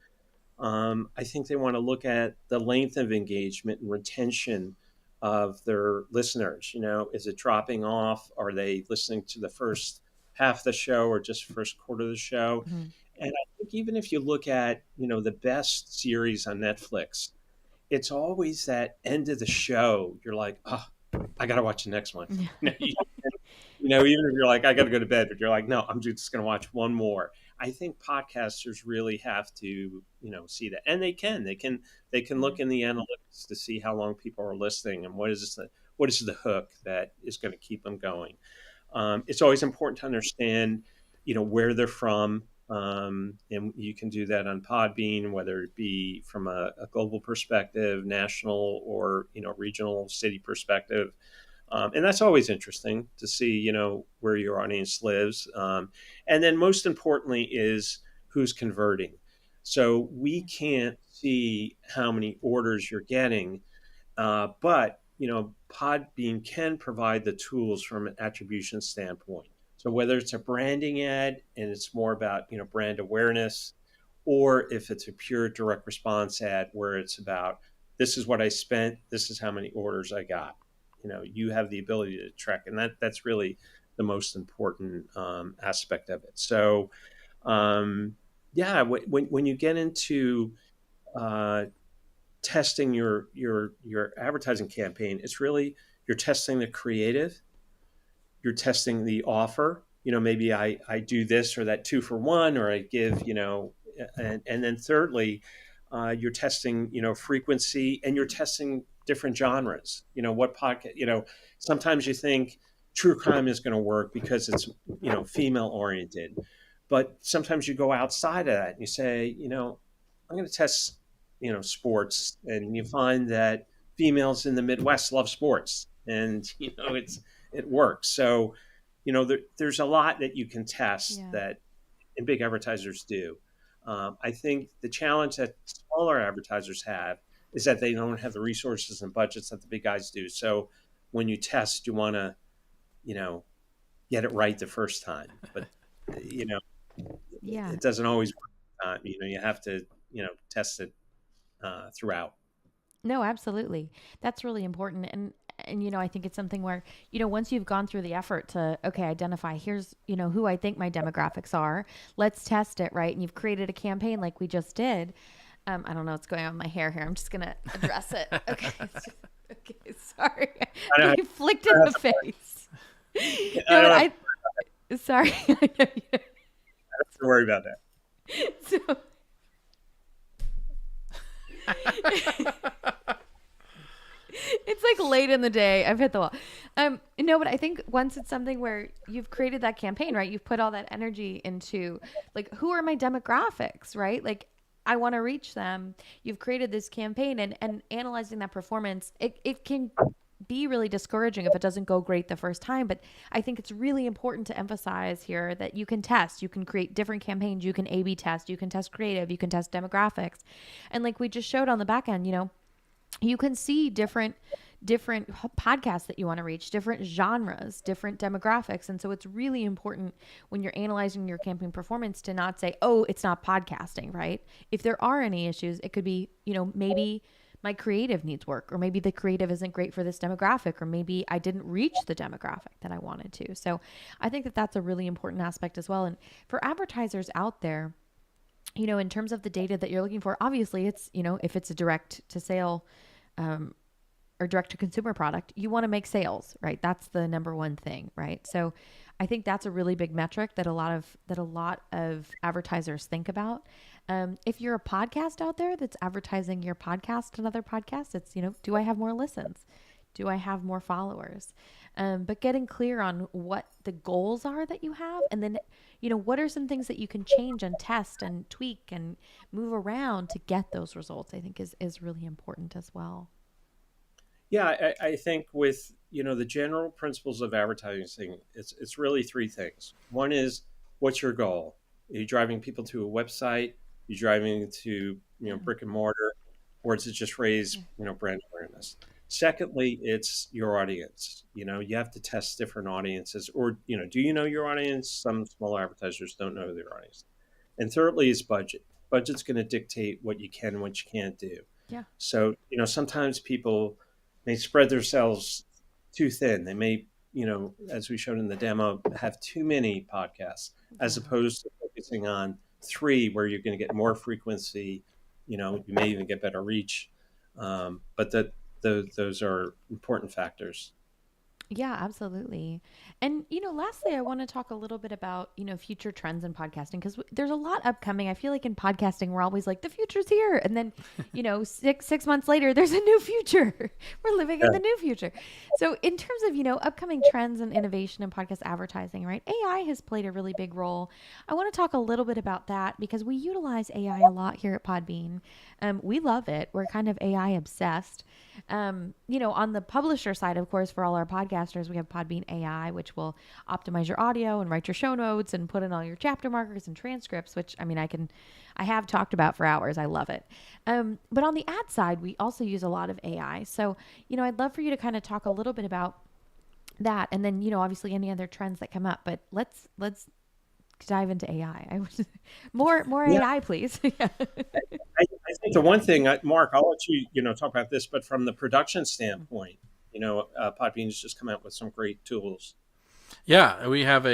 I think they want to look at the length of engagement and retention of their listeners. Is it dropping off? Are they listening to the first half of the show or just first quarter of the show? Mhm. And I think even if you look at, the best series on Netflix, it's always that end of the show. You're like, oh, I got to watch the next one. Yeah. Even if you're like, I got to go to bed, but you're like, no, I'm just going to watch one more. I think podcasters really have to, see that, and they can look in the analytics to see how long people are listening and what is the hook that is going to keep them going. It's always important to understand, where they're from. And you can do that on Podbean, whether it be from a global perspective, national, or, regional city perspective. And that's always interesting to see, where your audience lives. And then most importantly is who's converting. So we can't see how many orders you're getting, but Podbean can provide the tools from an attribution standpoint. So whether it's a branding ad and it's more about brand awareness, or if it's a pure direct response ad where it's about this is what I spent, this is how many orders I got. You have the ability to track, and that's really the most important aspect of it. So yeah, when you get into uh, testing your advertising campaign, it's really you're testing the creative, you're testing the offer. Maybe I do this or that 2 for 1, or I give, and then thirdly, you're testing, frequency, and you're testing different genres. What podcast, sometimes you think true crime is going to work because it's, female oriented, but sometimes you go outside of that and you say, I'm going to test, sports, and you find that females in the Midwest love sports, and it works. So, there's a lot that you can test Yeah. that, and big advertisers do. I think the challenge that smaller advertisers have is that they don't have the resources and budgets that the big guys do. So when you test, you want to, you know, get it right the first time, but you know, Yeah. it doesn't always work. You have to, test it throughout. No, absolutely. That's really important. And I think it's something where, once you've gone through the effort to, okay, identify, here's, who I think my demographics are, let's test it, right? And you've created a campaign like we just did. I don't know what's going on with my hair here. I'm just going to address it. Okay. Okay. Sorry. I know. You flicked in the face. I don't have Sorry. I know you- to worry about that. so, it's like late in the day. I've hit the wall. No, but I think once it's something where you've created that campaign, right? You've put all that energy into like, who are my demographics, right? Like, I want to reach them. You've created this campaign, and analyzing that performance, it can be really discouraging if it doesn't go great the first time. But I think it's really important to emphasize here that you can test, you can create different campaigns, you can A/B test, you can test creative, you can test demographics. And like we just showed on the back end, you can see different podcasts that you want to reach, different genres, different demographics. And so it's really important when you're analyzing your campaign performance to not say, oh, it's not podcasting, right? If there are any issues, it could be, maybe my creative needs work, or maybe the creative isn't great for this demographic, or maybe I didn't reach the demographic that I wanted to. So I think that that's a really important aspect as well. And for advertisers out there, in terms of the data that you're looking for, obviously it's, if it's a direct to sale, or direct to consumer product, you want to make sales, right? That's the number one thing, right? So I think that's a really big metric that a lot of advertisers think about. If you're a podcast out there that's advertising your podcast and other podcasts, it's, do I have more listens? Do I have more followers? But getting clear on what the goals are that you have, and then, what are some things that you can change and test and tweak and move around to get those results, I think is really important as well. Yeah, I think with the general principles of advertising, it's really three things. One is, what's your goal? Are you driving people to a website? Are you driving to brick and mortar? or does it just raise, brand awareness? Secondly, it's your audience. You have to test different audiences, or, do you know your audience? Some small advertisers don't know their audience. And thirdly is budget. Budget's going to dictate what you can and what you can't do. Yeah. So, sometimes people may spread themselves too thin. They may, as we showed in the demo, have too many podcasts as opposed to focusing on 3 where you're going to get more frequency. You may even get better reach. But those are important factors. Yeah, absolutely. And, lastly, I want to talk a little bit about, future trends in podcasting because there's a lot upcoming. I feel like in podcasting, we're always like, the future's here. And then, 6 months later, there's a new future. We're living in the new future. So in terms of, upcoming trends and innovation in podcast advertising, right? AI has played a really big role. I want to talk a little bit about that because we utilize AI a lot here at Podbean. We love it. We're kind of AI obsessed. On the publisher side, of course, for all our podcasters, we have Podbean AI, which will optimize your audio and write your show notes and put in all your chapter markers and transcripts, which I have talked about for hours. I love it. But on the ad side, we also use a lot of AI. So, I'd love for you to kind of talk a little bit about that. And then, obviously any other trends that come up, but let's dive into AI. More AI, please. Yeah. I think the one thing, Mark, I'll let you, talk about this, but from the production standpoint, Podbean has just come out with some great tools. Yeah, we have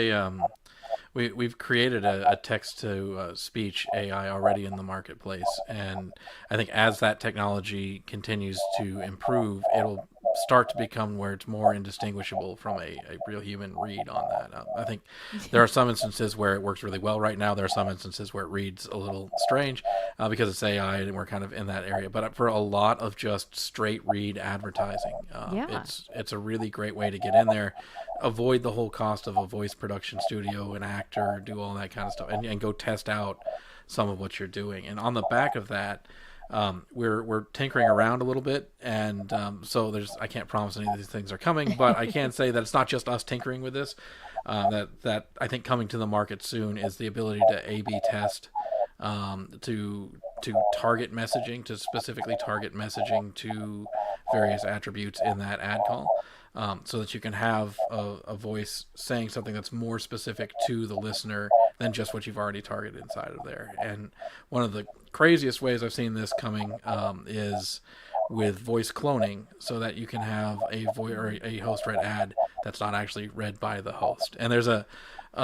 we've created a text to speech AI already in the marketplace, and I think as that technology continues to improve, it'll start to become where it's more indistinguishable from a real human read on that. I think there are some instances where it works really well right now. There are some instances where it reads a little strange because it's AI and we're kind of in that area. But for a lot of just straight read advertising, it's a really great way to get in there, avoid the whole cost of a voice production studio, an actor, do all that kind of stuff, and go test out some of what you're doing. And on the back of that, we're tinkering around a little bit, and so I can't promise any of these things are coming, but I can say that it's not just us tinkering with this. That I think coming to the market soon is the ability to A/B test, to target messaging, to specifically target messaging to various attributes in that ad call. So that you can have a voice saying something that's more specific to the listener than just what you've already targeted inside of there. And one of the craziest ways I've seen this coming is with voice cloning, so that you can have a host read ad that's not actually read by the host. And there's a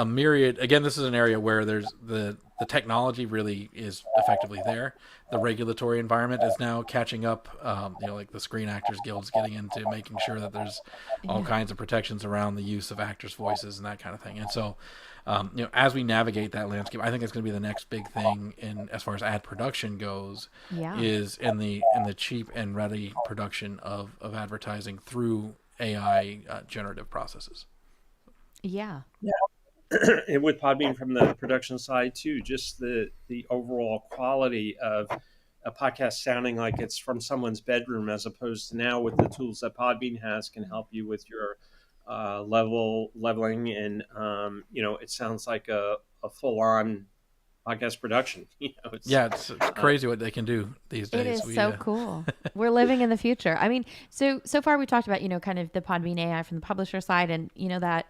myriad. Again, this is an area where there's the technology really is effectively there. The regulatory environment is now catching up. Like the Screen Actors Guild's getting into making sure that there's all kinds of protections around the use of actors' voices and that kind of thing. And so, as we navigate that landscape, I think it's going to be the next big thing in as far as ad production goes. Is in the cheap and ready production of advertising through AI generative processes. Yeah. And with Podbean from the production side too, just the overall quality of a podcast sounding like it's from someone's bedroom, as opposed to now with the tools that Podbean has can help you with your leveling, and it sounds like a full-on podcast production. It's crazy what they can do these days. It is so cool. We're living in the future. I mean, so far we talked about kind of the Podbean AI from the publisher side, and that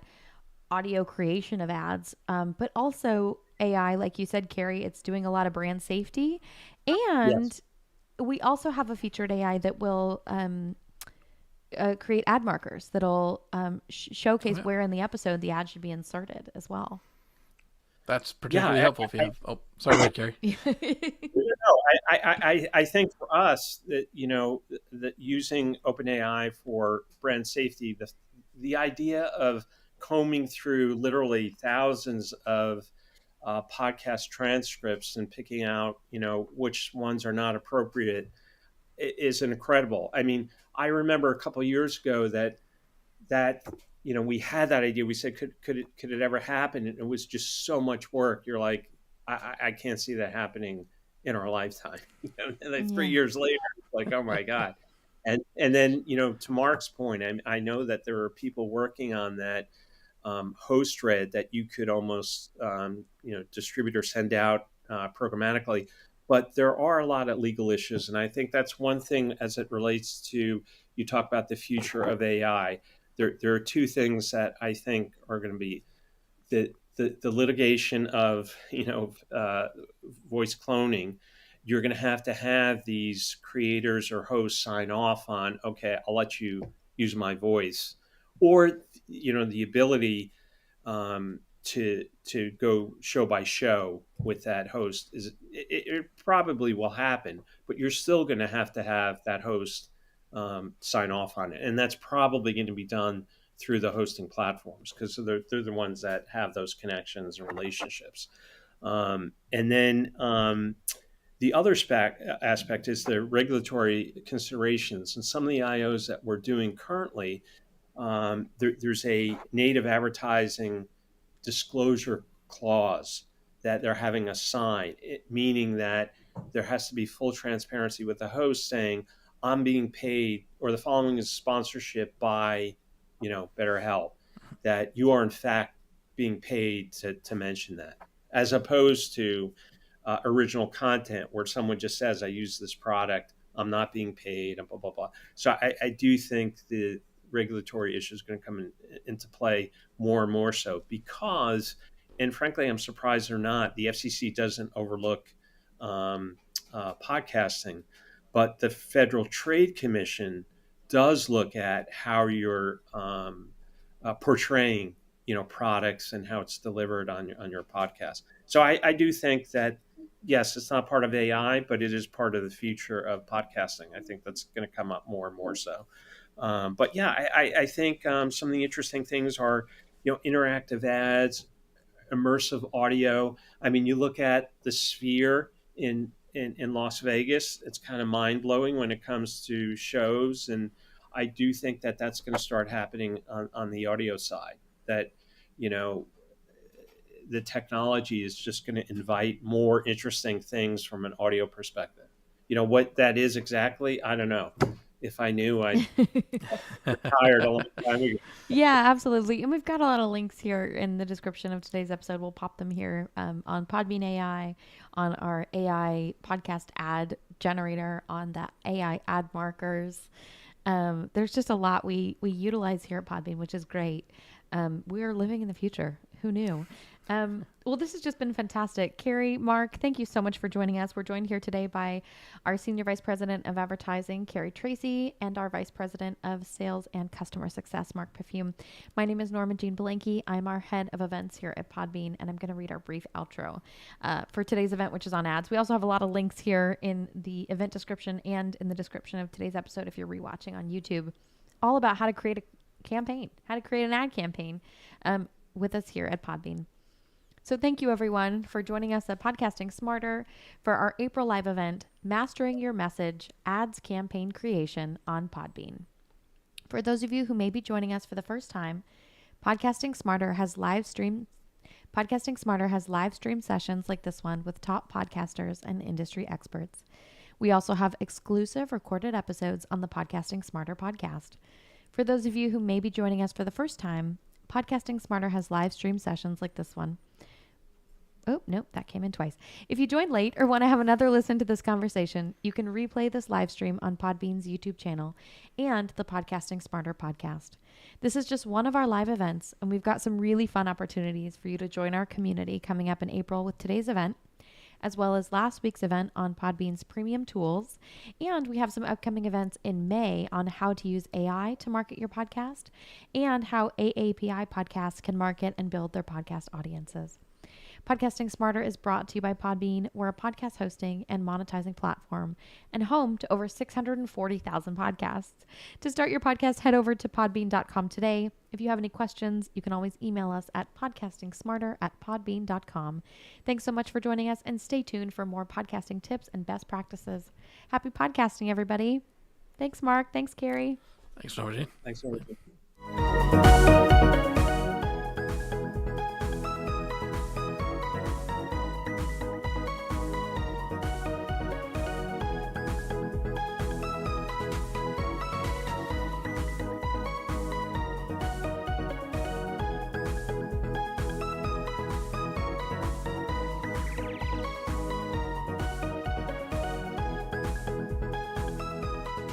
audio creation of ads, but also AI, like you said, Carrie, it's doing a lot of brand safety. And we also have a featured AI that will create ad markers that'll showcase where in the episode the ad should be inserted as well. That's particularly helpful if you have... Oh, sorry, go ahead, Carrie. I think for us that, that using OpenAI for brand safety, the idea of combing through literally thousands of podcast transcripts and picking out, which ones are not appropriate is incredible. I mean, I remember a couple of years ago that we had that idea. We said, could it ever happen? And it was just so much work. You're like, I can't see that happening in our lifetime. And like 3 years later, it's like, oh my God. And then, to Mark's point, I know that there are people working on that host read that you could almost, distribute or send out programmatically. But there are a lot of legal issues. And I think that's one thing as it relates to, you talk about the future of AI. There are two things that I think are going to be the litigation of, voice cloning. You're going to have these creators or hosts sign off on, okay, I'll let you use my voice, or the ability to go show by show with that host it probably will happen, but you're still going to have that host sign off on it, and that's probably going to be done through the hosting platforms, because they're the ones that have those connections and relationships. And then the other aspect is the regulatory considerations, and some of the IOs that we're doing currently. There's a native advertising disclosure clause that they're having us sign, meaning that there has to be full transparency with the host saying, I'm being paid, or the following is sponsorship by, BetterHelp, that you are in fact being paid to mention that, as opposed to original content where someone just says, I use this product, I'm not being paid, and blah, blah, blah. So I do think the regulatory issue is going to come into play more and more so, because, and frankly, I'm surprised or not, the FCC doesn't overlook podcasting, but the Federal Trade Commission does look at how you're portraying, products and how it's delivered on your podcast. So I do think that, yes, it's not part of AI, but it is part of the future of podcasting. I think that's going to come up more and more so. But yeah, I think some of the interesting things are, interactive ads, immersive audio. I mean, you look at the Sphere in Las Vegas, it's kind of mind blowing when it comes to shows. And I do think that that's going to start happening on the audio side, that, the technology is just going to invite more interesting things from an audio perspective. What that is exactly, I don't know. If I knew, I'd retired a long time ago. Yeah, absolutely. And we've got a lot of links here in the description of today's episode. We'll pop them here on Podbean AI, on our AI podcast ad generator, on the AI ad markers. There's just a lot we utilize here at Podbean, which is great. We are living in the future. Who knew? Well, this has just been fantastic. Carrie, Mark, thank you so much for joining us. We're joined here today by our Senior Vice President of Advertising, Carrie Tracy, and our Vice President of Sales and Customer Success, Mark Perfume. My name is Norma Jean Belenke. I'm our Head of Events here at Podbean, and I'm going to read our brief outro for today's event, which is on ads. We also have a lot of links here in the event description and in the description of today's episode if you're rewatching on YouTube, all about how to create a campaign, how to create an ad campaign with us here at Podbean. So thank you, everyone, for joining us at Podcasting Smarter for our April live event, Mastering Your Message, Ads Campaign Creation on Podbean. For those of you who may be joining us for the first time, Podcasting Smarter has live stream sessions like this one with top podcasters and industry experts. We also have exclusive recorded episodes on the Podcasting Smarter podcast. For those of you who may be joining us for the first time, Podcasting Smarter has live stream sessions like this one. Oh, nope, that came in twice. If you joined late or want to have another listen to this conversation, you can replay this live stream on Podbean's YouTube channel and the Podcasting Smarter podcast. This is just one of our live events, and we've got some really fun opportunities for you to join our community coming up in April with today's event, as well as last week's event on Podbean's premium tools. And we have some upcoming events in May on how to use AI to market your podcast and how AAPI podcasts can market and build their podcast audiences. Podcasting Smarter is brought to you by Podbean. We're a podcast hosting and monetizing platform and home to over 640,000 podcasts. To start your podcast, head over to podbean.com today. If you have any questions, you can always email us at podcastingsmarter@podbean.com. Thanks so much for joining us, and stay tuned for more podcasting tips and best practices. Happy podcasting, everybody. Thanks, Mark. Thanks, Carrie. Thanks, Norma Jean. Thanks, Norma Jean.